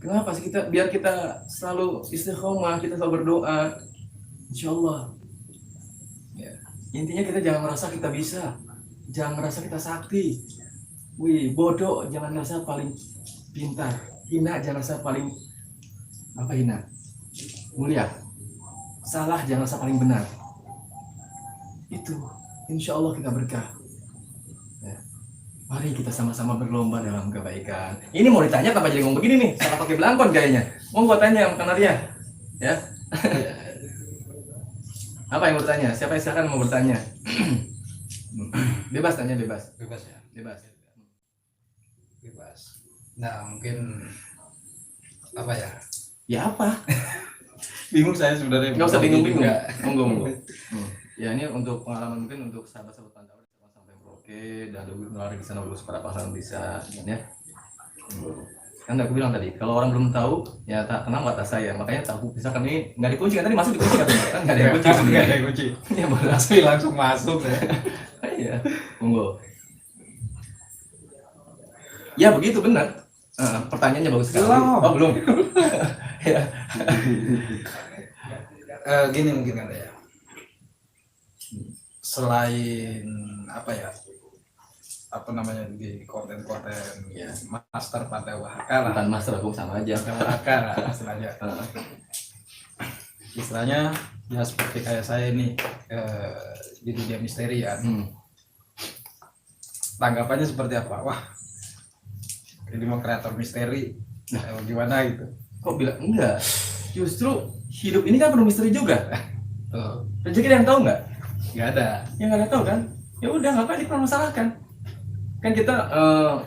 Kenapa sih biar kita selalu istiqomah, kita selalu berdoa, insya Allah. Ya. Intinya kita jangan merasa kita bisa, jangan merasa kita sakti. Wih, bodoh jangan merasa paling pintar, hina jangan merasa paling hina, mulia. Salah jangan merasa paling benar. Itu, insya Allah kita berkah. Ya. Mari kita sama-sama berlomba dalam kebaikan. Ini mau ditanya tanpa jadi ngomong begini nih, salah pakai belangkon kayaknya. Mau gua tanya sama Kanaria, ya. Apa yang mau bertanya? Siapa yang silakan mau bertanya? Bebas tanya, bebas. Bebas ya. Bebas. Bebas. Nah mungkin apa ya? Ya apa? Bingung saya sebenarnya. Nggak usah bingung-bingung. Monggo. Ya ini untuk pengalaman mungkin untuk sahabat-sahabat pantauan sampai Merauke dan lari ke sana dulu para pasangan bisa, ya. Kan aku bilang tadi, kalau orang belum tahu, ya tak kenal mata saya. Makanya tahu misalkan ini nggak dikunci kan tadi masuk dikunci kan nggak ada yang kunci sebenarnya. Nggak ada yang kunci. Ya boleh. Langsung masuk ya. Iya, monggo. Ya begitu benar. Pertanyaannya bagus sekali. Oh belum. Ya. Gini mungkin kan ya. Selain apa namanya di konten-konten Ya. master Pantai Wahaka lah. Bukan master, aku sama aja. Pantai Wahaka lah istilahnya. Istilahnya ya seperti kayak saya ini di dunia misteri ya. Tanggapannya seperti apa? Wah, ini mau kreator misteri. Nah, gimana gitu? Kok bilang enggak? Justru hidup ini kan penuh misteri juga. Rezeki ada yang tahu nggak? Nggak ada. Ya nggak ada tahu kan? Ya udah ngapain dipermasalahkan? Kan kita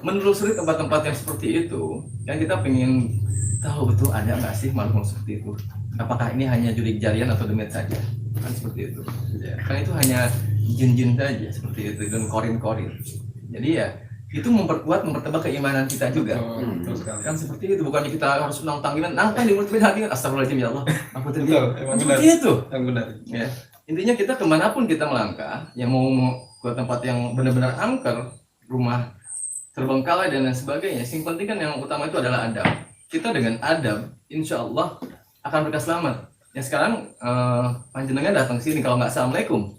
menelusuri tempat-tempat yang seperti itu, kan kita pengen tahu betul ada nggak sih makhluk seperti itu? Apakah ini hanya jurik jarian atau demit saja? Kan seperti itu. Ya, kan itu hanya jin-jin saja seperti itu dan korin-korin. Jadi ya itu mempertebak keimanan kita juga. Kan seperti itu, bukannya kita harus nantangin di mulut hati. Astagfirullahaladzim ya Allah. Aku terima. Seperti itu. Yang benar. Ya. Intinya kita kemanapun kita melangkah, yang mau ke tempat yang benar-benar angker, rumah terbengkalai dan lain sebagainya. Yang penting kan yang utama itu adalah adab. Kita dengan adab, insya Allah akan berkah selamat. Ya sekarang panjenengan datang sini kalau nggak assalamualaikum,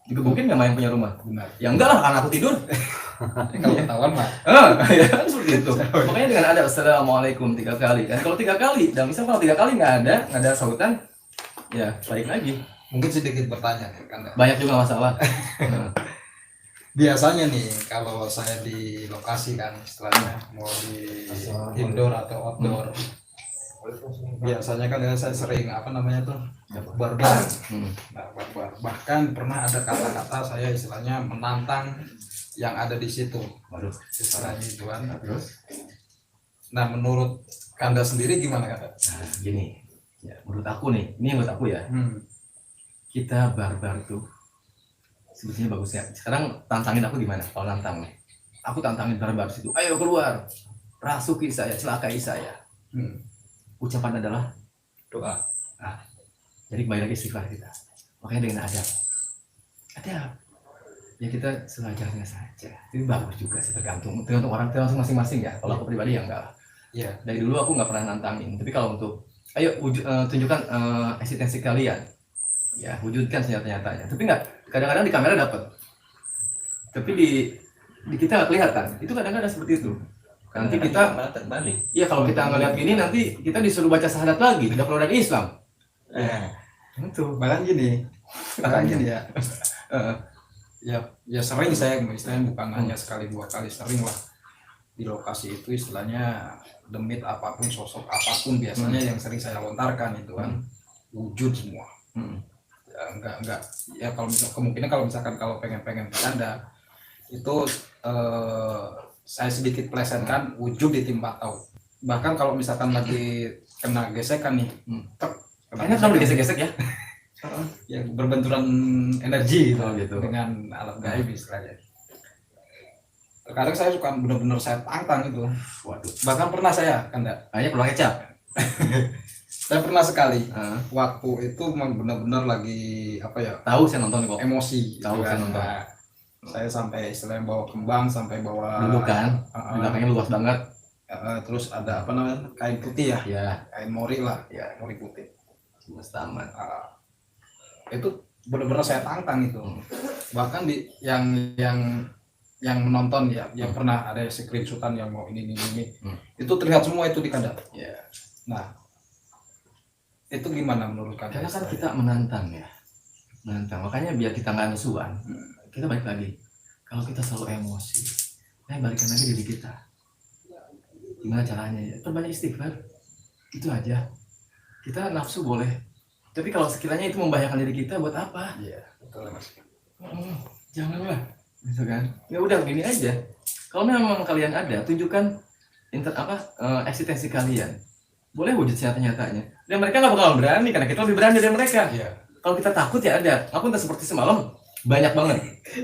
digebukin nggak main punya rumah? Benar. Ya enggak lah, karena aku tidur. Kalau ketahuan mah. Ya kan seperti itu. Makanya dengan ada assalamualaikum 3 kali kan. Kalau 3 kali, dan misal kalau 3 kali nggak ada sautan, ya balik lagi. Mungkin sedikit bertanya kan. Banyak juga masalah. Biasanya nih kalau saya di lokasi kan istilahnya mau di indoor atau outdoor. Biasanya kan saya sering barbar. Nah, barbar. Bahkan pernah ada kata-kata saya istilahnya menantang yang ada di situ. Waduh, Istilahnya itu kan. Nah, menurut Kanda sendiri gimana Kanda? Nah, gini. Ya, menurut aku nih, ini menurut aku ya. Kita barbar tuh sebetulnya bagus ya. Sekarang tantangin aku gimana? Kalau nantang nih, aku tantangin barbar situ. Ayo keluar, rasuki saya, celakai saya. Ucapan adalah Doa. Nah, jadi kembali lagi istighfar kita. Makanya dengan adab. Ya kita sewajarnya saja. Itu bagus juga sih, tergantung orang, tergantung masing-masing ya. Kalau aku pribadi ya enggak lah. Iya. Dari dulu aku nggak pernah nantangin. Tapi kalau untuk ayo tunjukkan eksistensi kalian. Ya, wujudkan senjata-nyatanya. Tapi enggak, kadang-kadang di kamera dapat. Tapi di kita nggak kelihatan. Itu kadang-kadang seperti itu. Nanti kita malah terbalik. Iya, kalau kita ngeliat gini nanti kita disuruh baca syahadat lagi, udah keluar dari Islam. Itu. Bahkan gini ya. Ya sering saya istilahnya bukan hanya sekali 2 kali, sering lah di lokasi itu istilahnya demit apapun, sosok apapun biasanya yang sering saya lontarkan itu kan wujud semua. Ya, enggak ya kalau kemungkinan kalau misalkan kalau pengen bercanda itu saya sedikit plesetkan wujud ditimpa tahu. Bahkan kalau misalkan lagi kena gesekan nih, Kayaknya kamu digesek-gesek ya? Ya berbenturan energi gitu. Dengan alat gaib istilahnya. Terkadang saya suka benar-benar saya tantang itu. Waduh. Bahkan pernah saya Kayaknya perlu kecap. Saya pernah sekali waktu itu memang benar-benar lagi Tahu saya nonton kok. emosi. Tahu saya nonton. Saya sampai istilahnya bawa kembang, sampai bawa Duduk kan, belakangnya luas banget. terus ada apa namanya kain putih ya, Ya, kain mori lah, ya, mori putih. semesta aman. Itu benar-benar saya tantang itu. Bahkan di yang menonton ya, yang pernah ada screenshotan yang mau ini, itu terlihat semua itu di kandang. Ya, Nah, itu gimana menurut kalian? karena kan kita menantang ya, menantang. Makanya biar kita nggak musuhan, kita balik lagi. Kalau kita selalu emosi, balikan lagi diri kita. Gimana caranya ya? Perbanyak istighfar, itu aja. Kita nafsu boleh, tapi kalau sekiranya itu membahayakan diri kita, buat apa? Iya, betul Mas. Janganlah, gitu kan? Ya udah gini aja. Kalau memang kalian ada, tunjukkan eksistensi kalian. Boleh wujud nyata-nyatanya. Dan mereka nggak bakalan berani karena kita lebih berani dari mereka. Iya. Kalau kita takut ya ada. Aku entah seperti semalam banyak banget.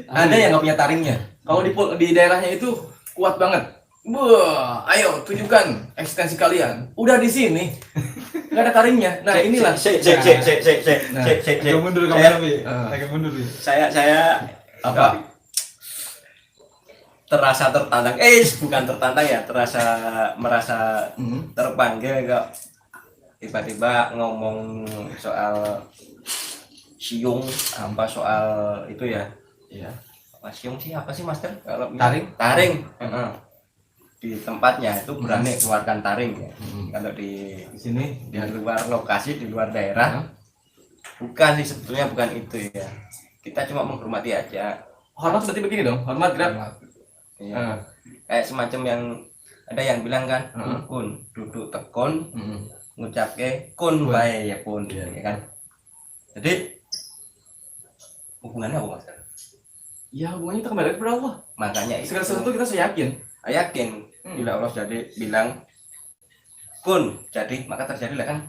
Ada yang nggak punya taringnya. Kalau di daerahnya itu kuat banget. Wah, ayo tunjukkan eksistensi kalian. Udah di sini, nggak ada taringnya. Nah inilah. Nah, Agak mundur kamu tapi. Agak mundur ya. Saya apa? terasa tertantang, bukan tertantang ya, merasa terpanggil kok tiba-tiba ngomong soal siung, apa soal itu ya. Iya. Mas siung sih apa sih Master? Kalau Taring. Heeh. Di tempatnya itu berani keluarkan taring ya. Kalau di sini di luar lokasi, di luar daerah, bukan sih, sebetulnya bukan itu ya. Kita cuma menghormati aja. Hormat berarti begini dong. Hormat gerak. Iya. Kayak semacam yang ada yang bilang kan, kun duduk tekun, ngucapke kun bae ya kun, ya kan. Jadi hubungannya apa Mas? Ya hubungannya kita kembali kepada Allah. Makanya itu Segala sesuatu kita yakin. yakin bila Allah jadi bilang kun jadi, maka terjadilah kan.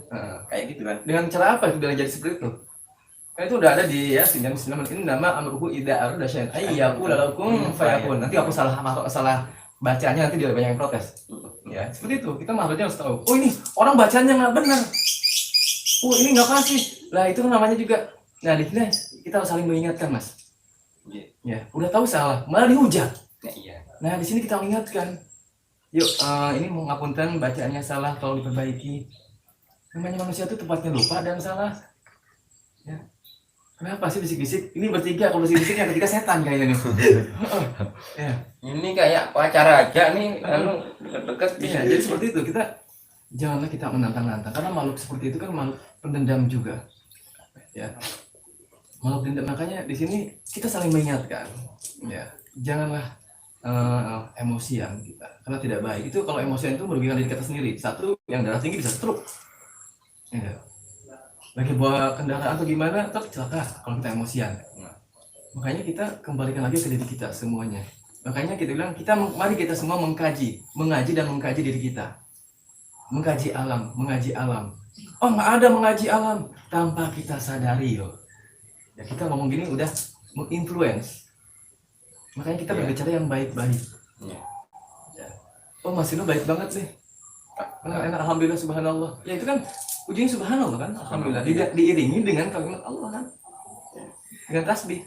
Kayak gitu kan. Dengan cara apa itu biar jadi seperti itu? Kan itu udah ada di ya 99 ini nama amruhu idza arada syai'an ayyaqula lakum fayakun. Nanti aku salah bacanya, nanti dia banyak yang protes. Ya, seperti itu. Kita makhluknya harus tahu. Oh ini orang bacanya nggak benar. Oh ini nggak pasti. Lah itu namanya juga. Nah di sini kita harus saling mengingatkan Mas. Ya, udah tahu salah, malah dihujat. Ya, iya. Nah di sini kita mengingatkan. Yuk, ini mau ngapunten bacaannya salah, kalau diperbaiki. Namanya manusia itu tempatnya lupa dan salah. Ya. Kenapa sih bisik-bisik? Ini bertiga, kalau bisik-bisik yang ketiga setan kayaknya nih. Ya. Ini kayak pacar aja nih, anu deket-deket Iya, jadi seperti itu. Janganlah kita menantang-nantang, karena makhluk seperti itu kan makhluk pendendam juga. Ya. Makhluk dendam, makanya di sini kita saling mengingatkan. Ya, janganlah emosian kita, karena tidak baik. Itu kalau emosian itu merugikan diri kita sendiri. Satu, yang darah tinggi bisa stroke. Ya. Lagi bawa kendaraan atau gimana, tetap celaka kalau kita emosian. Makanya kita kembalikan lagi ke diri kita semuanya. Makanya kita bilang, mari kita semua mengaji dan mengkaji diri kita. Mengkaji alam. Oh nggak ada mengaji alam tanpa kita sadari loh. Ya kita ngomong gini udah menginfluence. Makanya kita berbicara yang baik-baik. Ya. Oh Mas Ino baik banget sih. Enak, alhamdulillah subhanallah. Ya itu kan ujungnya subhanallah kan, alhamdulillah. Diiringi dengan kalimat Allah kan, dengan tasbih.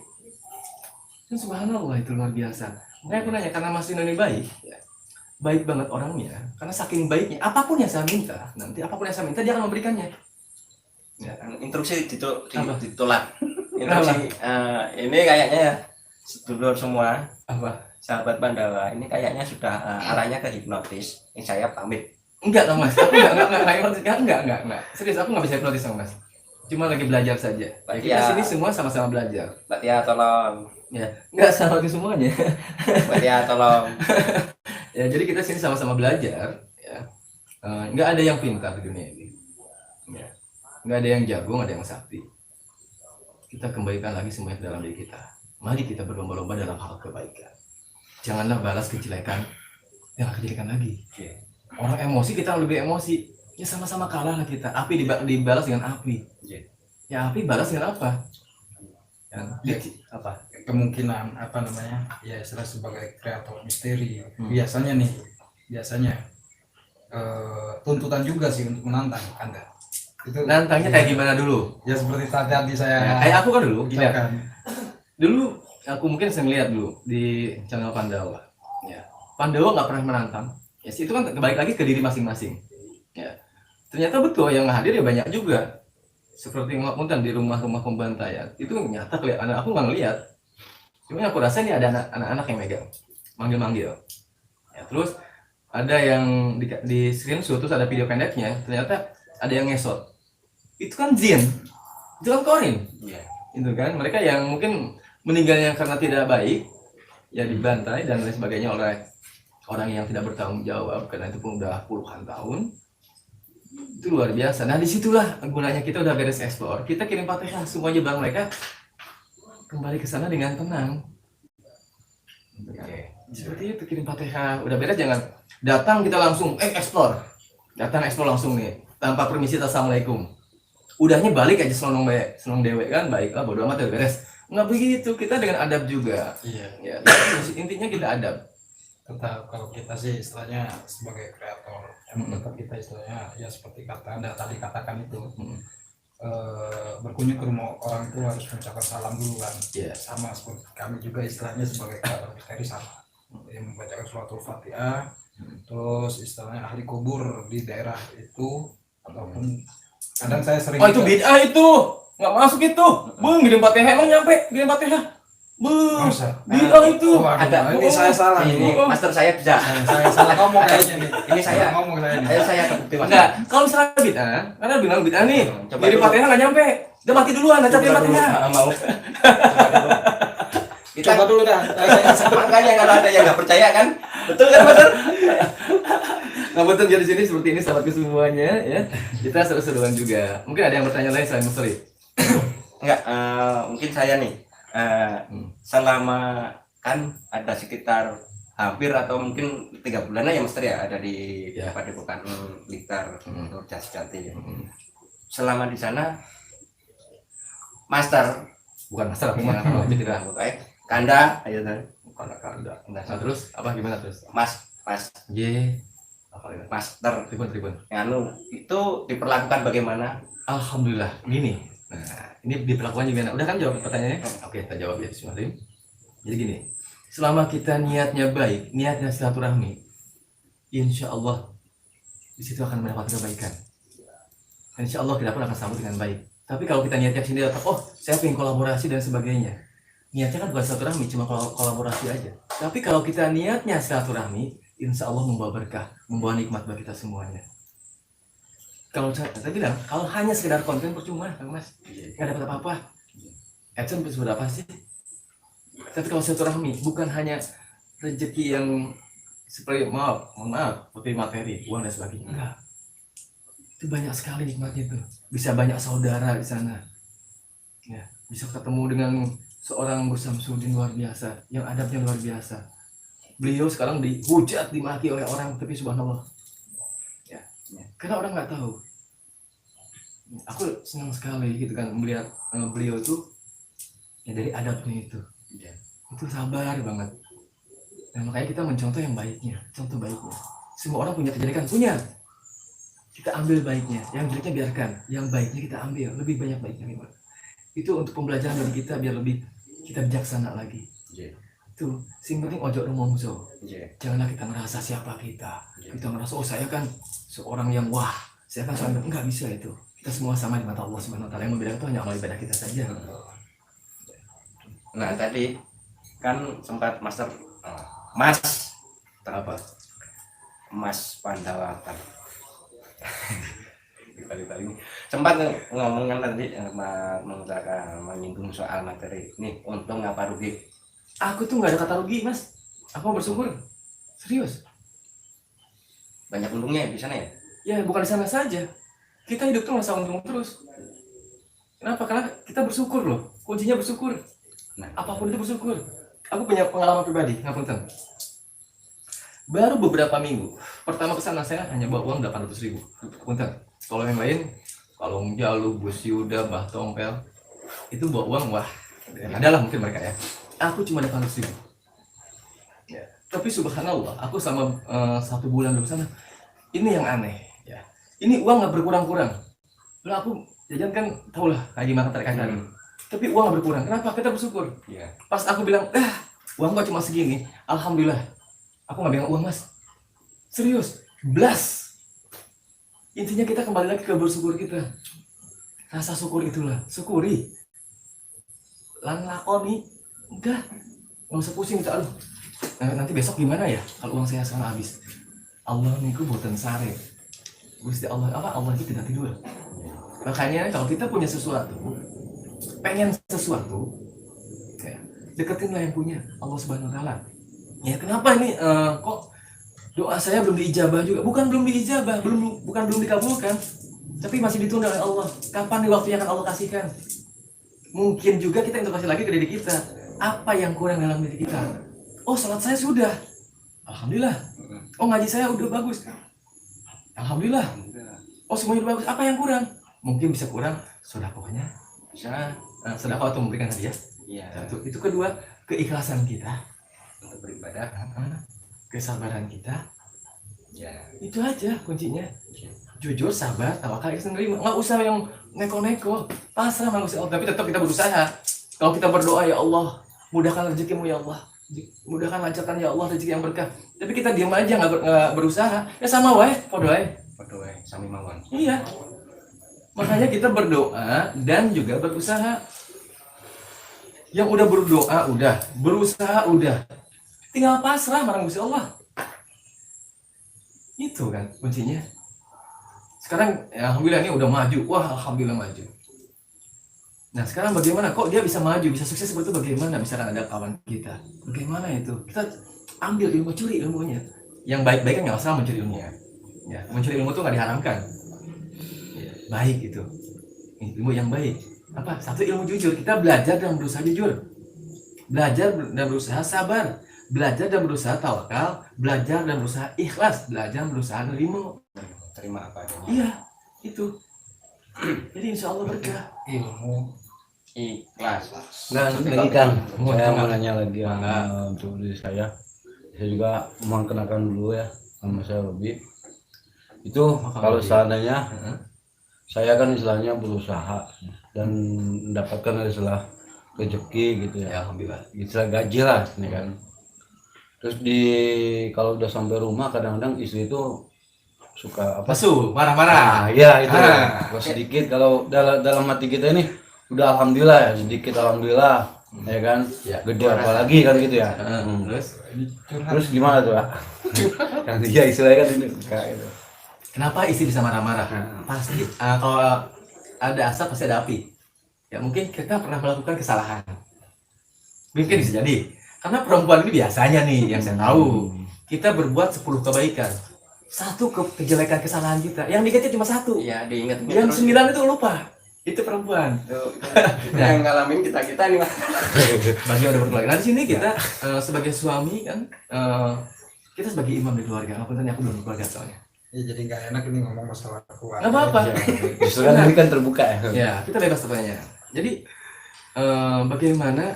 Kan subhanallah itu luar biasa. Makanya aku nanya, karena Mas Ino ini baik, ya, baik banget orangnya. Karena saking baiknya, apapun yang saya minta, dia akan memberikannya. Ya, instruksi ditolak. Instruksi ini kayaknya ya, sedulur semua, sahabat Pandawa, ini kayaknya sudah arahnya ke hipnotis. Ini saya pamit. Enggak dong Mas, aku enggak. Serius, aku nggak bisa hipnotis sama Mas. Cuma lagi belajar saja. Kita sini semua sama-sama belajar. Mbak Tia tolong. Ya, enggak sama ke semuanya. Mbak Tia tolong. Ya, jadi kita sini sama-sama belajar. Ya, nggak ada yang pintar di dunia ini. Ya, nggak ada yang jago, nggak ada yang sakti. Kita kembalikan lagi semuanya ke dalam diri kita. Mari kita berlomba-lomba dalam hal kebaikan. Janganlah balas kejelekan, jangan kejelekan lagi. Orang emosi, kita lebih emosi. Ya sama-sama kalah lah kita. Api dibalas dengan api. Ya api balas dengan apa? Apa? Kemungkinan apa namanya? Ya istilah sebagai kreator misteri. Biasanya tuntutan juga sih untuk menantang Anda. Itu nantangnya kayak gimana dulu? Ya seperti tadi saya. Kayak aku kan dulu. Kan. Dulu aku mungkin saya ngeliat dulu di channel Pandawa. Ya. Pandawa nggak pernah menantang. Ya sih, itu kan kembali lagi ke diri masing-masing. Ya. Ternyata betul yang hadir ya banyak juga. Seperti Punten di rumah-rumah pembantaian. Itu nyata kelihatan, aku nggak ngeliat. Cuma aku rasa ini ada anak-anak yang megang. Manggil-manggil. Ya, terus ada yang di screenshot, terus ada video pendeknya, ternyata ada yang ngesot. Itu kan jin. Itu kan korin. Iya. Itu kan mereka yang mungkin meninggalnya karena tidak baik, ya dibantai dan lain sebagainya oleh orang yang tidak bertanggung jawab, karena itu pun udah puluhan tahun. Itu luar biasa. Nah disitulah gunanya kita udah beres explore, kita kirim Fatihah semuanya bang, mereka kembali ke sana dengan tenang. Seperti itu, kirim Fatihah, udah beres, jangan datang kita langsung explore, datang explore langsung nih tanpa permisi, assalamualaikum, udahnya balik aja senong dewek kan, baiklah bodo amat udah beres. Nggak begitu, kita dengan adab juga. Iya. Ya, intinya kita adab. Tetap kalau kita sih istilahnya sebagai kreator, emang tetap kita istilahnya ya seperti kata Anda tadi katakan itu, berkunjung ke rumah orang itu harus mengucapkan salam dulu kan. Iya. Sama seperti kami juga istilahnya sebagai kreator misteri sama, yang membacakan suratul Fatihah, terus istilahnya ahli kubur di daerah itu, ataupun kadang saya sering Oh itu bid'ah itu, nggak masuk itu. Bung, kirim Fatihah emang nyampe kirim Fatihah. Bung, Masa? bid'ah itu. Ada. Ini saya salah Ini nih. master saya bisa. Saya salah ngomong kayaknya nih. Ini saya. ngomong saya nih. Ayo saya kebukti Mas. Enggak, kalau misalnya bid'ah, karena bilang bid'ah nih, Coba kirim dulu. Fatihah nggak nyampe, udah mati duluan, nggak kirim Coba dulu. Fatihah. Mau. Coba dulu. Kita Coba dulu dah. makanya kalau ada yang nggak percaya kan, betul kan Master? Nah betul, jadi sini seperti ini sahabatku semuanya ya. Kita seru-seruan juga. Mungkin ada yang bertanya lain selain Musteri? Enggak, mungkin saya nih selama kan ada sekitar hampir atau mungkin 3 bulanan ya Master ya ada di Ya. Padepokan Blitar Nurjati. Hmm. Selama di sana Master Bukan masalah, aku mau aja tidak. Kanda, ayo kan. Kanda. Nah terus apa gimana terus? Mas Ye, apa ya? Master Tribun. anu itu diperlakukan bagaimana? Alhamdulillah, gini. Nah, ini diperlakukan gimana? Udah kan jawab pertanyaannya? Oke, kita jawab ya, bismillahirrahmanirrahim. Jadi gini, selama kita niatnya baik, niatnya silaturahmi, insya Allah di situ akan mendapat kebaikan. Insya Allah kita pun akan sambut dengan baik. Tapi kalau kita niatnya sendiri, oh saya pengen kolaborasi dan sebagainya, niatnya kan bukan silaturahmi, cuma kolaborasi aja. Tapi kalau kita niatnya silaturahmi, insya Allah membawa berkah, membawa nikmat bagi kita semuanya. Kalau saya bilang, kalau hanya sekedar konten percuma, Kang Mas, nggak dapat apa-apa. AdSense berapa sih? Tapi kalau silaturahmi, bukan hanya rezeki yang seperti mohon maaf, seperti materi, uang dan sebagainya. Enggak. Itu banyak sekali nikmatnya itu. Bisa banyak saudara di sana. Ya, bisa ketemu dengan seorang Gus Samsudin luar biasa, yang adabnya luar biasa. Beliau sekarang dihujat, dimaki oleh orang, tapi subhanallah. Ya, karena orang nggak tahu. Aku senang sekali gitu kan melihat beliau itu ya dari adabnya itu. Ya, itu sabar banget. Dan makanya kita mencontoh yang baiknya, contoh baiknya. Semua orang punya kejelekan, punya. Kita ambil baiknya, yang jeleknya biarkan, yang baiknya kita ambil, lebih banyak baiknya gimana. Itu untuk pembelajaran bagi kita biar lebih kita bijaksana lagi. Itu sing penting ojo rumongso. Janganlah kita merasa siapa kita. Kita merasa oh saya kan seorang yang wah, saya kan seorang enggak bisa itu. Kita semua sama di mata Allah Subhanahu wa taala. Yang membedakan itu hanya amal ibadah kita saja. Nah tadi kan sempat Master Mas apa? Mas Pandawa sempat ngomongin tadi menyinggung soal materi nih, untung apa rugi? Aku tuh nggak ada kata rugi, Mas. Aku mau bersyukur. Serius. Banyak untungnya di sana ya? Ya bukan di sana saja. Kita hidup tuh merasa untung terus. Kenapa? Karena kita bersyukur loh. Kuncinya bersyukur. Nah, apapun itu bersyukur. Aku punya pengalaman pribadi, ngapunten. Baru beberapa minggu, pertama kesana saya hanya bawa uang 800.000. Punten. Kalau yang lain, Kalong Jalu, Gus Yuda, Mbah Tompel, itu bawa uang wah, adalah mungkin mereka ya. Aku cuma 800.000. Ya. Tapi subhanallah, aku sama 1 bulan di sana, ini yang aneh. Ya. Ini uang nggak berkurang-kurang. Lalu aku jajan kan, tau lah, kayak gimana tarik kaki. Tapi uang nggak berkurang. Kenapa? Kita bersyukur. Iya. Pas aku bilang, uang gua cuma segini, alhamdulillah. Aku nggak bilang uang Mas. Serius, blast. Intinya kita kembali lagi ke bersyukur kita. Rasa syukur itulah, syukuri. Lakoni, udah, nggak usah pusing kita. Aduh, nanti besok gimana ya kalau uang saya sekarang habis. Allah niku boten sare. Gusti Allah Allah itu tidak tidur. Makanya kalau kita punya sesuatu, pengen sesuatu, ya, deketinlah yang punya Allah Subhanahu Wa Taala. Ya kenapa ini kok doa saya belum diijabah juga? Bukan belum diijabah, bukan belum dikabulkan, tapi masih ditunda oleh Allah. Kapan nih waktunya akan Allah kasihkan? Mungkin juga kita introspeksi lagi ke diri kita. Apa yang kurang dalam diri kita? Oh, salat saya sudah, alhamdulillah. Oh, ngaji saya udah bagus, alhamdulillah. Oh, semuanya udah bagus. Apa yang kurang? Mungkin bisa kurang sedekahnya, bisa sedekah atau memberikan hadiah. Iya. Satu. Itu kedua, keikhlasan kita Untuk beribadah. kesabaran kita. Ya. Itu aja kuncinya. Jujur, sabar, tawakal, ikhlas, nerima. Nggak usah yang neko-neko, pasrah sama Gusti Allah. Tapi tetap kita berusaha. Kalau kita berdoa, ya Allah, mudahkan rezekimu ya Allah, mudahkan lancarkan ya Allah rezeki yang berkah. Tapi kita diam aja nggak berusaha, ya sama wae, podo wae. Podo wae, sami mawon. Iya. Makanya kita berdoa dan juga berusaha. Yang udah berdoa udah, berusaha udah, tinggal pasrah marang Gusti Allah. Itu kan kuncinya. Sekarang ya, alhamdulillah ini udah maju. Wah, alhamdulillah maju. Nah, sekarang bagaimana? Kok dia bisa maju, bisa sukses seperti itu bagaimana? Misalkan ada kawan kita. Bagaimana itu? Kita ambil ilmu, curi ilmunya. Yang baik-baik kan nggak masalah mencuri ilmunya. Ya, mencuri ilmu itu nggak diharamkan. Ya, baik itu. Ilmu yang baik. Apa? Satu, ilmu jujur. Kita belajar dan berusaha jujur. Belajar dan berusaha sabar. Belajar dan berusaha tawakal. Belajar dan berusaha ikhlas. Belajar dan berusaha nerima. Terima apa adanya. Iya, itu. Jadi insya Allah berkah. Ilmu Ikhlas. Nah, lagi Kang, Mau saya tengah. mau nanya lagi ya, Mangga. untuk diri saya. Saya juga mengenakan dulu ya, sama saya Robi. Itu Maka kalau Robi. seandainya Heeh. saya kan istilahnya berusaha dan mendapatkan istilah rezeki gitu Ya, ya, alhamdulillah. istilah gaji lah ini kan. Terus kalau udah sampai rumah kadang-kadang istri itu suka apa? Pasu, marah-marah. Nah, ya itu Ah. sedikit kalau dalam hati kita ini udah alhamdulillah ya, sedikit alhamdulillah ya kan, Ya, gede apalagi kan gitu ya. Terus gimana tuh Pak? Kan dia istilahnya kan ini kayak gitu. Kenapa istri bisa marah-marah? Nah. Pasti kalau ada asap pasti ada api. Ya mungkin kita pernah melakukan kesalahan. Mungkin bisa jadi. Karena perempuan ini biasanya nih yang saya tahu, kita berbuat 10 kebaikan. Satu kejelekan kesalahan kita. Yang diingatnya cuma satu. Iya, diingat Yang 9 itu lupa. Itu perempuan. yang ngalamin kita nih Mas. Bagi yang udah berkeluarga. Nah di sini kita sebagai suami kan, kita sebagai imam di keluarga. Apapun aku belum berkeluarga soalnya. ya jadi nggak enak ini ngomong masalah keluarga. Nggak apa-apa. Ya, justru kan ini kan terbuka ya. Ya, kita bebas tanya. Jadi bagaimana?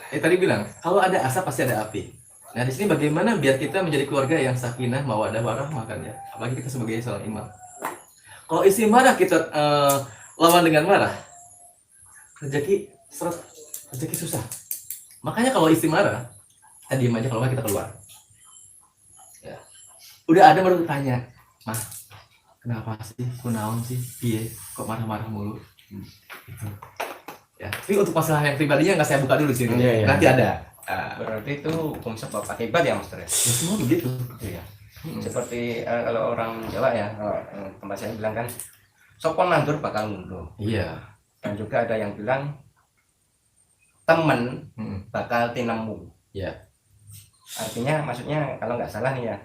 Tadi bilang kalau ada asap pasti ada api. Nah di sini bagaimana biar kita menjadi keluarga yang sakinah, mawaddah, warahmah kan ya. Apalagi kita sebagai seorang imam. Kalau istri marah kita lawan dengan marah, rezeki seret, rezeki susah. Makanya kalau istri marah, kita diam aja, kalau nggak kita keluar. Ya. Udah ada baru tanya, mah kenapa sih, kunaon sih, piye, kok marah-marah mulu? Gitu. Ya, tapi untuk masalah yang pribadinya nggak saya buka dulu sih, Iya, iya. nanti ada. Berarti itu hukum sebab akibat ya Mas Ter. Ya semua begitu. Iya. Seperti kalau orang Jawa ya, kalau tempat saya bilang kan sopon nandur bakal mundur. Iya. Dan juga ada yang bilang temen bakal tinemu. Iya. Artinya maksudnya kalau nggak salah nih ya,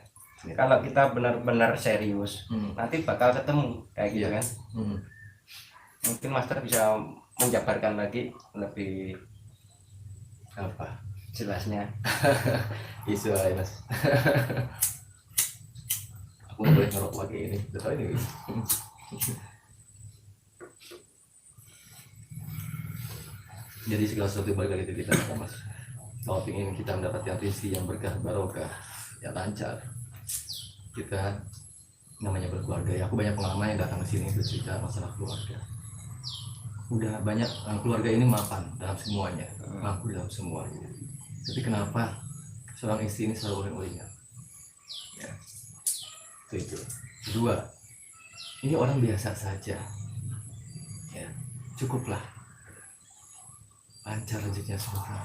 kalau kita benar-benar serius nanti bakal ketemu kayak gitu Iya. kan. Hmm. Mungkin Master bisa menjabarkan lagi lebih Apa? jelasnya. Isu aja mas. Aku nggak boleh ngerokok pakai ini. Betul ini. Jadi segala sesuatu balik lagi ke kita mas. Kalau ingin kita mendapatkan rezeki yang berkah, barokah, ya lancar, kita namanya berkeluarga. Ya aku banyak pengalaman yang datang ke sini bercerita masalah keluarga. Udah banyak keluarga ini mapan dalam semuanya, mampu dalam semuanya. Tapi kenapa seorang istri ini selalu uling-ulingan? Ya. Itu. Kedua, ini orang biasa saja. Ya, cukuplah. Lancar rezekinya semoga.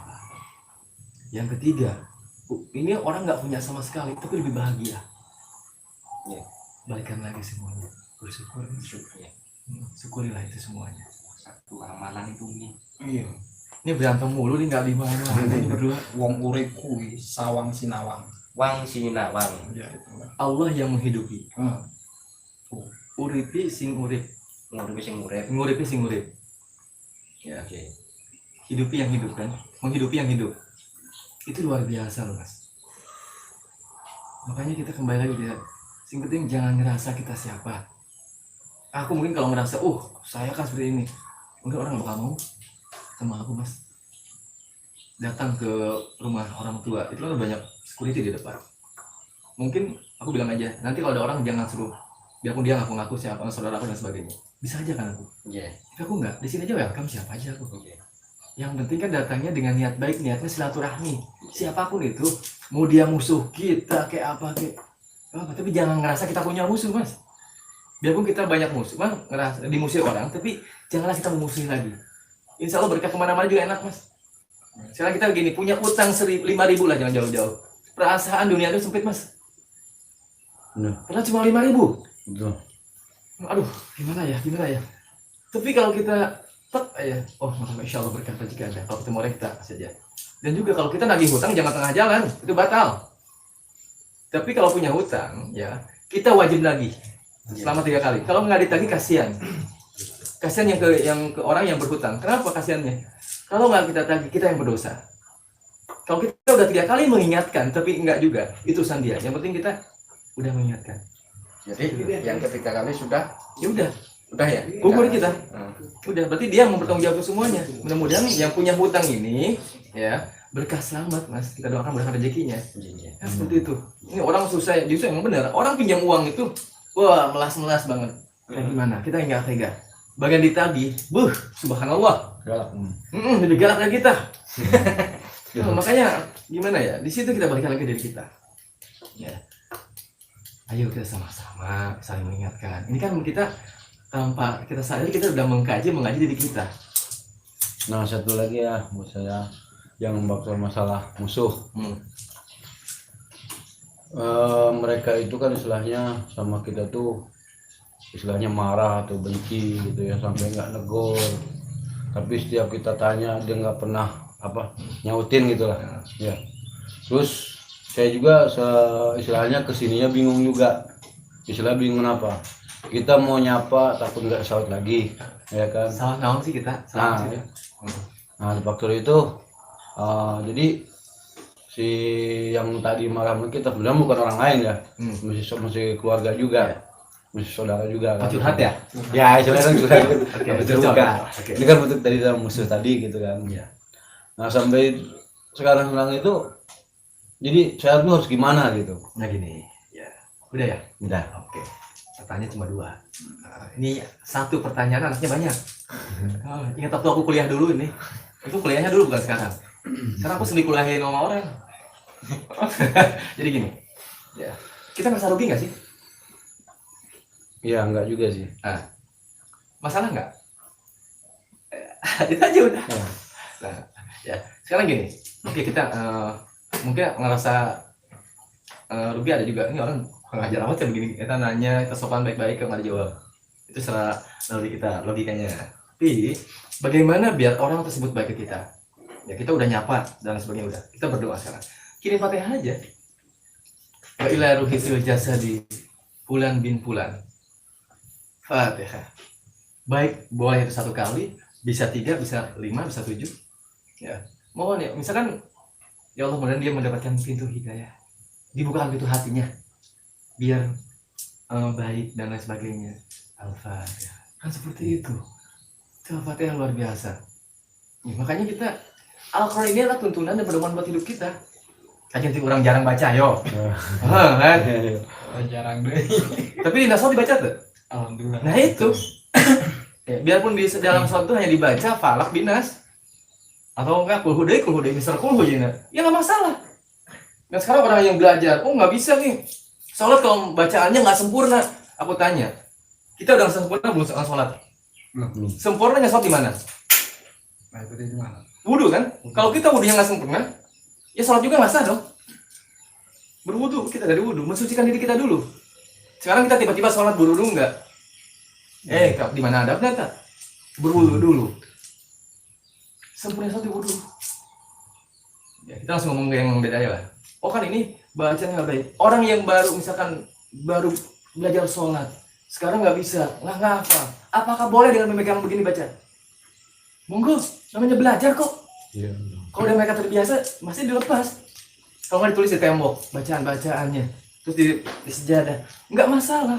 Yang ketiga, ini orang nggak punya sama sekali, tapi lebih bahagia. Ya. Balikan lagi semuanya. Bersyukur. Ya. Syukurilah itu semuanya. Satu amalan itu nih. Iya. Ini berantem mulu nih nggak di mana. Ini berdua. Wong urip kuwi sawang sinawang. Wang sinawang. Ya, Allah yang menghidupi. Hmm. Uripi sing urip, Nguripi sing urip. nguripi sing urip. Ya, Oke. hidupi yang hidup kan, menghidupi yang hidup. Itu luar biasa loh mas. Makanya kita kembali lagi ya. Sing penting jangan ngerasa kita siapa. Aku mungkin kalau ngerasa, saya kan seperti ini, mungkin orang nggak bakal mau sama aku mas. Datang ke rumah orang tua, itu kan banyak security di depan. Mungkin aku bilang aja, nanti kalau ada orang jangan suruh, biarpun dia ngaku-ngaku siapa, saudara aku dan sebagainya. Bisa aja kan aku. Iya. Tapi aku enggak, di sini aja welcome siapa aja aku. Iya. Yang penting kan datangnya dengan niat baik, niatnya silaturahmi. Siapapun itu, mau dia musuh kita kayak apa kayak apa, tapi jangan ngerasa kita punya musuh mas. Biarpun kita banyak musuh, mas ngerasa dimusuhi orang, tapi janganlah kita memusuhi lagi. Insya Allah berkat kemana-mana juga enak mas. Sekarang kita begini, punya utang 5.000 lah, jangan jauh-jauh. Perasaan dunia itu sempit mas. Benar. Karena cuma 5.000. Betul. Aduh, gimana ya. Tapi kalau kita insya Allah berkat rezeki ada. Kalau ketemu orang kita saja. Dan juga kalau kita nagih hutang jangan tengah jalan, itu batal. Tapi kalau punya hutang, ya kita wajib lagi selama 3 kali. Kalau nggak ditagih kasihan. Kasihan yang ke orang yang berhutang. Kenapa kasihannya? Kalau nggak kita tagih, kita yang berdosa. Kalau kita udah 3 kali mengingatkan, tapi enggak juga, itu urusan dia. Yang penting kita udah mengingatkan. Jadi yang ketiga kali sudah Ya udah ya. gugur kita. Hmm. Udah, berarti dia yang mempertanggung jawab semuanya. Mudah-mudahan yang punya hutang ini ya berkah selamat mas. Kita doakan berkah rezekinya. Iya. Ya, seperti itu. Ini orang susah, justru yang benar. Orang pinjam uang itu, wah melas-melas banget. Kayak gimana? Kita nggak tega. Bagian ditagih, subhanallah. Galak. Lebih galak dari kita. Makanya gimana ya? Di situ kita balikan lagi dari kita. Ya. Ayo kita sama-sama saling mengingatkan. Ini kan kita tanpa kita sadari kita sudah mengaji diri kita. Nah, satu lagi ya buat saya yang membahas masalah musuh. Mereka itu kan istilahnya sama kita tuh istilahnya marah atau benci gitu ya, sampai nggak negor. Tapi setiap kita tanya dia nggak pernah nyautin gitu lah. Ya. Terus saya juga istilahnya kesininya bingung juga. Istilah bingung apa? Kita mau nyapa takut nggak saut lagi, ya kan? Salah naon sih kita? Salah sih. Nah, faktor itu jadi si yang tadi marah sama kita sebenarnya bukan orang lain ya, masih keluarga juga, masih saudara juga. Kan? Curhat ya? Ya, istilahnya kan curhat. Betul juga. Oke. Ini kan bentuk dari dalam musuh tadi gitu kan. Iya. Nah, sampai sekarang itu, jadi saya tuh harus gimana gitu? Nah gini, ya udah ya. Udah. Oke. Pertanyaan cuma 2. Ini satu pertanyaan anaknya banyak. Ingat waktu aku kuliah dulu ini. Itu kuliahnya dulu bukan sekarang. Sekarang aku sendiri kuliahin sama orang. Jadi gini, ya kita merasa rugi nggak sih? Iya, enggak juga sih. Masalah nggak? Itu aja udah. Nah, ya sekarang gini. Oke kita mungkin ngerasa rugi ada juga. Ini orang ngajar amat ya begini. Kita nanya, kita sopan baik-baik nggak dijawab. Itu secara logikanya. Tapi bagaimana biar orang tersebut baik ke kita? Ya kita udah nyapa dan sebagainya udah. Kita berdoa sekarang. Kirim Fatihah aja. Wa ila ruhisil jasadi Fulan bin Fulan. Fatihah. Baik, boleh itu 1 kali, bisa 3, bisa 5, bisa 7. Ya. Mohon ya, misalkan ya Allah mudah-mudahan dia mendapatkan pintu hidayah. Dibukakan pintu hatinya. Biar baik dan lain sebagainya. Al-Fatihah. Kan seperti itu. Al-Fatihah luar biasa. Ya, makanya kita Al-Quran ini adalah tuntunan dan pedoman buat hidup kita. Kajian orang jarang baca, yo. Kan? Jarang deh. Tapi di Nasrul dibaca tuh. Alhamdulillah. Nah itu. Ya, biarpun di dalam sholat itu hanya dibaca falak binas atau enggak kulhudai Mister kulhudai, ya nggak masalah. Nah sekarang orang yang belajar, nggak bisa nih Sholat kalau bacaannya nggak sempurna, aku tanya, kita udah sempurna belum sholat? Belum. Sempurnanya sholat di mana? Nah itu dia gimana? Wudhu kan? Kalau kita wudhunya nggak sempurna, ya sholat juga nggak sah dong. Berwudhu, kita dari wudhu, mensucikan diri kita dulu. Sekarang kita tiba-tiba sholat berwudhu nggak? Di mana adabnya tak? Berwudhu dulu. Sempurna sholat di wudhu. Ya, kita langsung ngomong yang beda aja lah. Oh kan ini bacanya nggak baik. Orang yang baru belajar sholat, sekarang nggak bisa, nggak ngafal. Apakah boleh dengan memegang begini baca? Monggo, namanya belajar kok. Iya. Kalau udah mereka terbiasa, masih dilepas. Kalau nggak ditulis di tembok, bacaan-bacaannya, terus di sejadah, nggak masalah.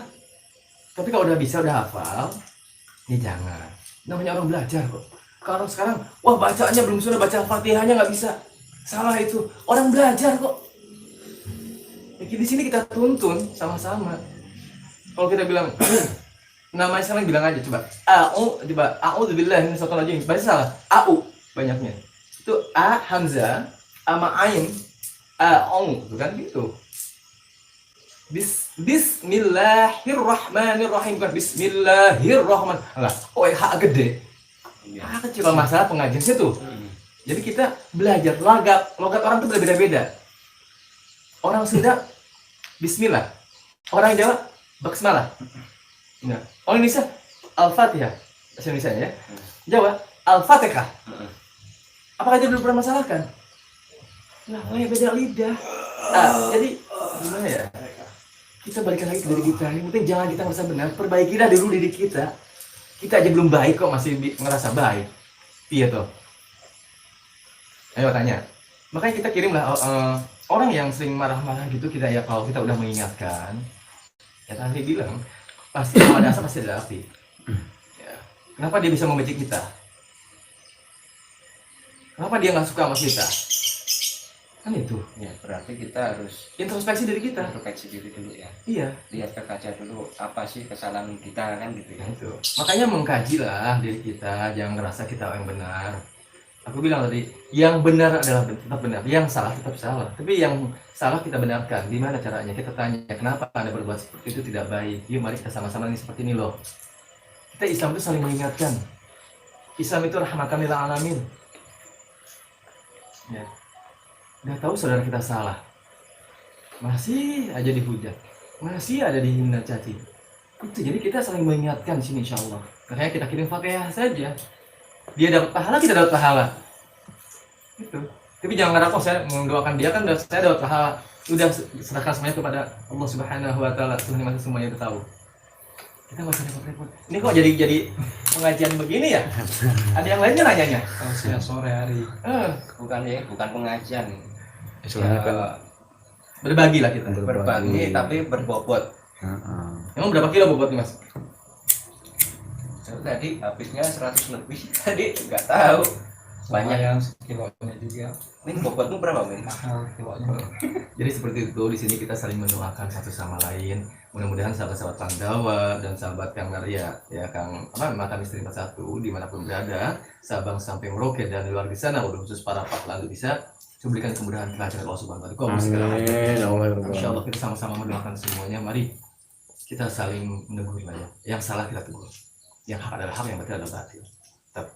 Tapi kalau udah bisa, udah hafal, ya jangan. Namanya orang belajar kok. Kalau sekarang, wah bacaannya belum sudah, baca Fatihahnya nggak bisa. Salah itu. Orang belajar kok. Ya, di sini kita tuntun sama-sama. Kalau kita bilang, namanya sekarang bilang aja coba. A'udzubillahi minasyaitonir rajim. Baca salah. A'u banyaknya. Itu A hamzah sama ain. Bukan gitu. Bismillahirrahmanirrahim, bukan bismillahirrahmanirrahim. Lah, hak gede. Hak kecil. Kalau masalah pengajian situ. Jadi kita belajar logat orang itu berbeda-beda. Orang Sunda bismillah. Orang Jawa basmalah. Nah, orang Indonesia Al-Fatihah. Bahasa Indonesia ya. Jawa Al-Fatihah. Apakah itu belum pernah masalahkan? Nah, beda lidah. Jadi gimana ya? Kita balikan lagi ke diri kita. Yang penting jangan kita merasa benar. Perbaikilah dulu diri kita. Kita aja belum baik kok masih ngerasa baik. Iya toh. Ayo tanya. Makanya kita kirimlah orang yang sering marah-marah gitu, kita ya kalau kita udah mengingatkan, ya tadi bilang pasti kalau ada asap pasti ada api. Ya. Kenapa dia bisa membenci kita? Kenapa dia nggak suka sama kita? Kan itu. Ya, berarti kita harus Introspeksi diri kita. introspeksi diri dulu ya. Iya. Lihat ke kaca dulu, apa sih kesalahan kita kan gitu ya. Itu. Makanya mengkajilah diri kita, jangan ngerasa kita yang benar. Aku bilang tadi, yang benar adalah tetap benar, yang salah tetap salah. Tapi yang salah kita benarkan. Gimana caranya? Kita tanya, kenapa Anda berbuat seperti itu tidak baik? Yuk mari kita sama-sama ini seperti ini loh. Kita Islam itu saling mengingatkan. Islam itu rahmatan lil alamin. Ya. Udah tahu saudara kita salah, masih aja dihujat, masih ada dihina caci. Itu jadi kita saling mengingatkan di sini insya Allah. Makanya kita kirim Fatihah saja. Dia dapat pahala, kita dapat pahala. Itu. Tapi jangan ngarap, saya mendoakan dia kan saya dapat pahala. Udah serahkan semuanya kepada Allah Subhanahu wa taala. Tuhan yang semuanya udah tahu. Kita nggak usah repot-repot. Ini kok jadi pengajian begini ya? Ada yang lainnya nanyanya? Siang sore hari. Bukan pengajian. Istilahnya kan Berbagi lah kita. Berbagi tapi berbobot. Emang berapa kilo bobotnya Mas? Tadi habisnya 100 lebih. Tadi nggak tahu. Banyak. Yang kilonya juga Ini bobotmu berapa, Min? mahal kilonya. Jadi seperti itu, di sini kita saling mendoakan satu sama lain. Mudah-mudahan sahabat-sahabat Pandawa dan sahabat Kang Narya, ya Kang Makan Istri 41 dimanapun berada, Sabang sampai Merauke dan di luar di sana, khusus para Pak bisa berikan kemudahan kelancaran Allah Subhanahu wa taala. amin. Insya Allah kita sama-sama mendoakan semuanya. Mari kita saling menegur lah ya. Yang salah kita tegur. Yang hak adalah hak, yang batil adalah batil. Tetap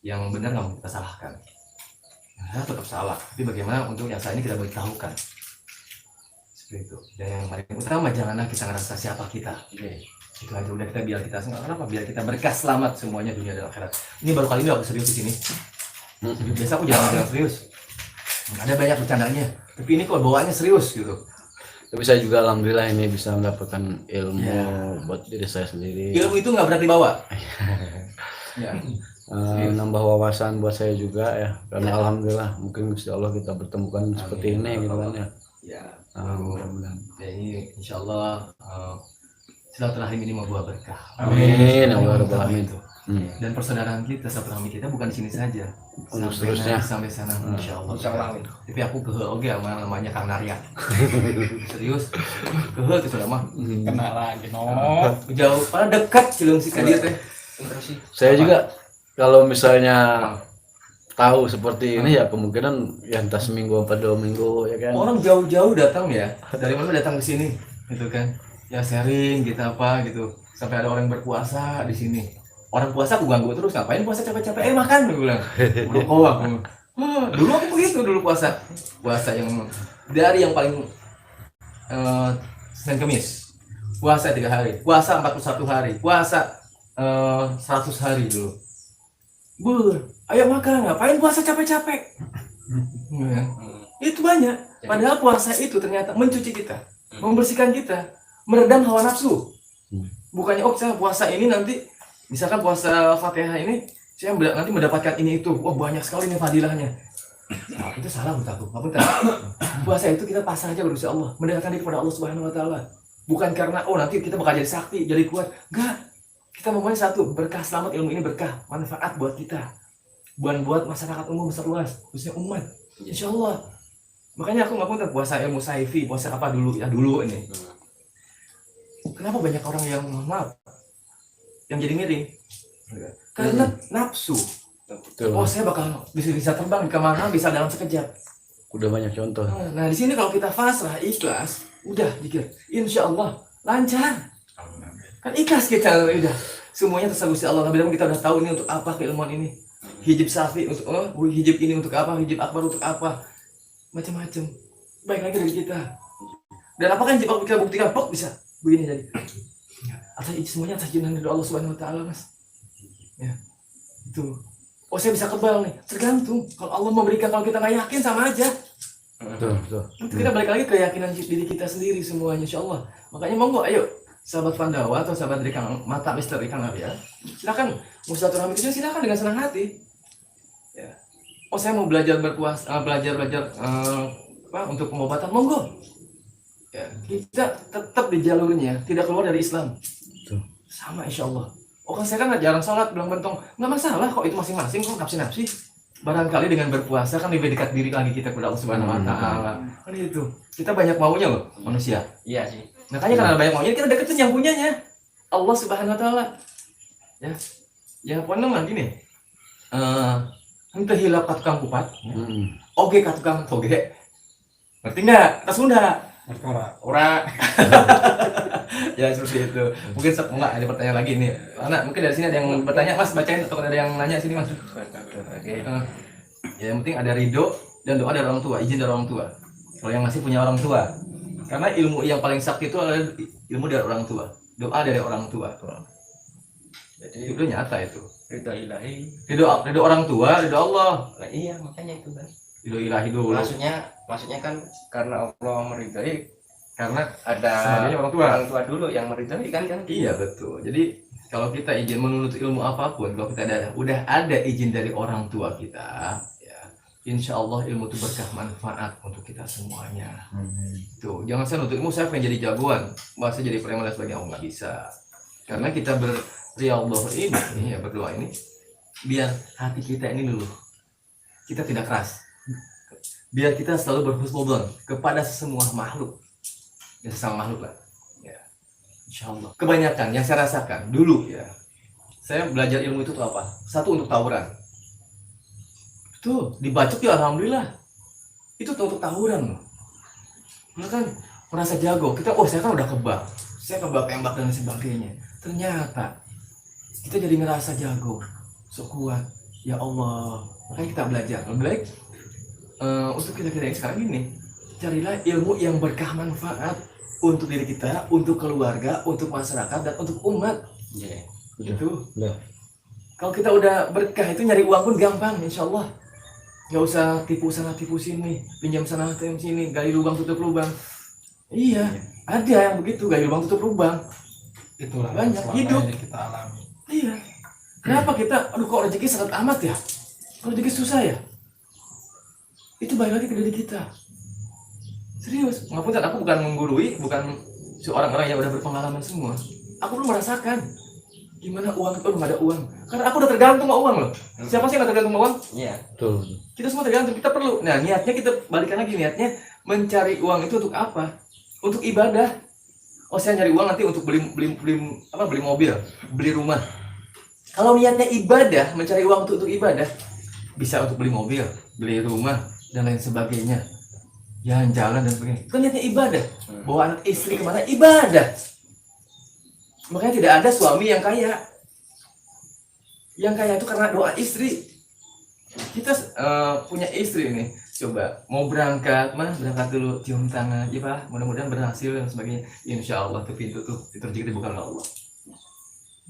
yang benar nggak mau kita salahkan. Nah, tetap salah. Tapi bagaimana untuk yang salah ini kita beritahukan. Seperti itu. Dan yang paling utama janganlah kita ngerasa siapa kita. Itu aja udah, kita biar kita kenapa? Biar kita berkah selamat semuanya dunia dan akhirat. Ini baru kali ini aku serius di sini. Biasa aku jangan serius. Ada banyak bercandanya. Tapi ini kok bawaannya serius gitu. Tapi saya juga alhamdulillah ini bisa mendapatkan ilmu buat diri saya sendiri. Ilmu itu nggak berat dibawa. Ya. Nambah wawasan buat saya juga ya. Karena alhamdulillah mungkin Gusti Allah kita bertemukan seperti ini gitu kan ya. Ya. Mudah-mudahan. Ya ini insya Allah silaturahim ini membawa berkah. Amin. Ya Allah Rabbal Alamin. Dan persaudaraan kita, silaturahmi kita bukan di sini saja. Untuk Sampai seterusnya. sampai sana insya Allah. Insya Allah. Tapi aku oke sama namanya Kang Narya. Serius. Itu sudah mah. Kena lagi no. Jauh, padahal dekat Cilengsi ka dieu teh. Saya juga kalau misalnya tahu seperti ini ya kemungkinan ya entah seminggu apa 2 minggu ya kan. Orang jauh-jauh datang ya. Dari mana datang ke sini? gitu kan, ya sharing gitu apa gitu, sampai ada orang berpuasa di sini, orang puasa aku ganggu terus, ngapain puasa capek-capek, makan, gue bilang, rokok aku. Dulu aku begitu, dulu puasa yang dari yang paling Senin Kemis, puasa 3 hari, puasa 41 hari, puasa 100 hari dulu. Ayo makan, ngapain puasa capek-capek? Ya. Itu banyak. Padahal puasa itu ternyata mencuci kita, membersihkan kita, meredam hawa nafsu. Bukannya saya puasa ini nanti, misalkan puasa Fatihah ini, saya nanti mendapatkan ini itu. Wah, banyak sekali nih fadilahnya. Nah, itu salah menurut aku. Puasa itu kita pasrah aja berusaha Allah, mendekatkan diri kepada Allah Subhanahu wa taala. Bukan karena nanti kita bakal jadi sakti, jadi kuat. Enggak. Kita mempunyai satu, berkah selamat, ilmu ini berkah, manfaat buat kita. Buat masyarakat umum besar luas, khususnya umat. Insya Allah. Makanya aku nggak puasa ilmu saifi, puasa apa dulu ini. Kenapa banyak orang yang maaf, yang jadi miring? Karena nafsu. Betul. Saya bakal bisa terbang kemana, bisa dalam sekejap. Udah banyak contoh. Nah di sini kalau kita pasrah, ikhlas, udah dikir, insya Allah lancar. Kan ikhlas kita udah. Semuanya terserah Gusti Allah. Nabi kita udah tahu ini untuk apa keilmuan ini. Hijab safi untuk hijab ini untuk apa, hijab akbar untuk apa, macam-macam. Baik lagi dari kita. Dan apakah yang kita buktikan? Bisa begini jadi. Atas semuanya atas izin dari Allah Subhanahu wa taala, Mas. Ya. Itu. Saya bisa kebal nih. Tergantung. Kalau Allah memberikan, kalau kita nggak yakin sama aja. Betul. Itu kita balik lagi ke keyakinan diri kita sendiri semuanya, insya Allah. Makanya monggo, ayo sahabat Pandawa atau sahabat dari Kang Mata Mister Kang Arya, silakan musyawarah itu silakan dengan senang hati. Ya. Saya mau belajar berpuasa, belajar untuk pengobatan, monggo. Ya, kita tetap di jalurnya, tidak keluar dari Islam. Betul. Sama insya Allah. Kan saya kan jarang sholat, bilang bentong, nggak masalah kok, itu masing-masing kok, nafsi-nafsi. Barangkali dengan berpuasa kan lebih dekat diri lagi kita kepada Allah Subhanahu wa taala. Kan itu. Kita banyak maunya loh manusia. Iya sih. Makanya karena banyak maunya kita deketin yang punyanya. Allah Subhanahu wa taala. Ya. Yang pokoknya gini. Henteu hilap ka tukang kupat. Oge ka tukang toge. Ngerti enggak? Tas Sunda. Ora. Ya seperti itu. Mungkin enggak ada pertanyaan lagi nih. Anak, mungkin dari sini ada yang bertanya, Mas, bacain atau ada yang nanya sini, Mas. Oke. Ya, yang penting ada ridho dan doa dari orang tua, izin dari orang tua. Kalau yang masih punya orang tua. Karena ilmu yang paling sakti itu adalah ilmu dari orang tua. Doa dari orang tua. Jadi itu nyata itu. Ridho ilahi. Ridho orang tua, ridho Allah. Nah, iya, makanya itu kan. Ridho ilahi dulu. Maksudnya kan karena Allah meridhai, Karena ada sebenarnya orang tua dulu yang meridhai kan. Iya betul. Jadi kalau kita izin menuntut ilmu apapun, kalau kita udah ada izin dari orang tua kita, ya, insya Allah ilmu itu berkah manfaat untuk kita semuanya. Tuh, jangan saya nuntut ilmu, saya pengen jadi jagoan, masa jadi preman dan sebagainya, nggak bisa. Karena kita berriyadhah ini, ya berdoa ini, biar hati kita ini luluh, kita tidak keras, biar kita selalu berhusnudzon kepada semua makhluk, ya sesama makhluk lah. Insyaallah. Kebanyakan yang saya rasakan dulu ya, saya belajar ilmu itu tuh apa? Satu untuk tawuran. Tuh dibacok ya alhamdulillah. Itu tuh untuk tawuran. Nah kan merasa jago. Kita saya kan udah kebal. Saya kebal tembak dan sebagainya. Ternyata kita jadi ngerasa jago, so kuat. Ya Allah. Makanya kita belajar. Lebih baik untuk kita yang sekarang ini, carilah ilmu yang berkah manfaat untuk diri kita, untuk keluarga, untuk masyarakat, dan untuk umat. Iya. Gitu. Udah. Kalau kita udah berkah itu nyari uang pun gampang, insya Allah. Nggak usah tipu sana tipu sini, pinjam sana pinjam sini, gali lubang tutup lubang. Iya, ada yang begitu, gali lubang tutup lubang. Itulah Banyak selama hidup. ini kita alami. Iya. Kenapa kita, kok rezeki sangat amat ya? Kok rezeki susah ya? Itu balik lagi ke diri kita. Serius, ngapunten, aku bukan menggurui, bukan seorang orang yang udah berpengalaman semua. Aku belum merasakan gimana uang itu, nggak ada uang. Karena aku udah tergantung sama uang loh. Siapa sih yang nggak tergantung sama uang? Iya. Betul. Kita semua tergantung, kita perlu. Nah niatnya kita balikan lagi, niatnya mencari uang itu untuk apa? Untuk ibadah. Saya nyari uang nanti untuk beli mobil, beli rumah. Kalau niatnya ibadah, mencari uang untuk ibadah, bisa untuk beli mobil, beli rumah dan lain sebagainya. jalan-jalan dan sebagainya. Itu kan niatnya ibadah. Bawa anak istri kemana? Ibadah. Makanya tidak ada suami yang kaya. Yang kaya itu karena doa istri. Kita punya istri nih, coba mau berangkat, mana berangkat dulu, cium tangan, ya Pak, mudah-mudahan berhasil dan sebagainya. Insya Allah tuh pintu rezeki dibuka oleh Allah.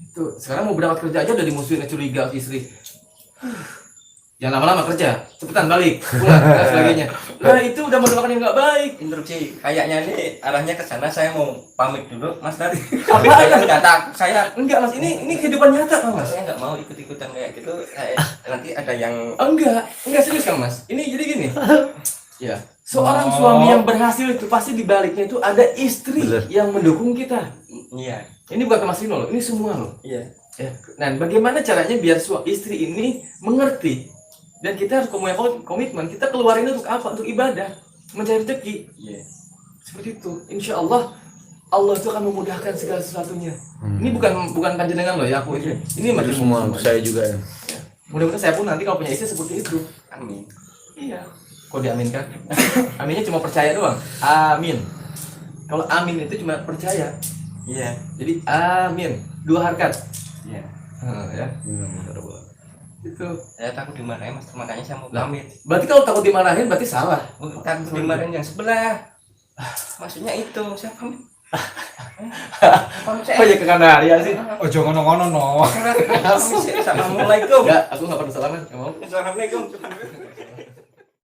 Itu sekarang mau berangkat kerja aja udah dimusuhin, curiga istri. Jangan lama-lama kerja, cepetan balik, pulang dan sebagainya. Nah itu udah mendoakan yang nggak baik. Instruksi kayaknya ini arahnya ke sana. Saya mau pamit dulu Mas Dari. Apa Saya ya? nggak saya Enggak Mas, ini kehidupan nyata Kang Mas. saya nggak mau ikut-ikutan kayak gitu. Nanti ada yang Enggak serius Kang Mas. Ini jadi gini. Ya, seorang suami yang berhasil itu pasti di baliknya itu ada istri Bener. yang mendukung kita. iya Ini bukan ke Mas Rino loh, ini semua loh. iya Ya. Dan bagaimana caranya biar istri ini mengerti dan kita harus punya komitmen, kita keluarin untuk apa? Untuk ibadah, mencari rezeki. iya. Seperti itu. Insya Allah Allah itu akan memudahkan segala sesuatunya. Ini bukan panjenengan loh ya aku ini. Ini Itu majelis semua semua. saya juga ya. Ya. Mudah-mudahan saya pun nanti kalau punya istri seperti itu. Amin. Iya. Kok diaminkan? Aminnya cuma percaya doang. Amin. Kalau amin itu cuma percaya. Iya Jadi amin. 2 harkat. iya. Ya. Benar. Itu. Saya takut dimarahin Mas, makanya saya mau Lah. pamit. Berarti kalau takut dimarahin berarti salah. Takut dimarahin yang sebelah. Maksudnya itu saya pamit. Pamit saya. Apa ya ke Kandaria sih? Ojo ngono-ngono no. Assalamualaikum. Enggak, aku enggak pernah salaman. Enggak mau. Assalamualaikum.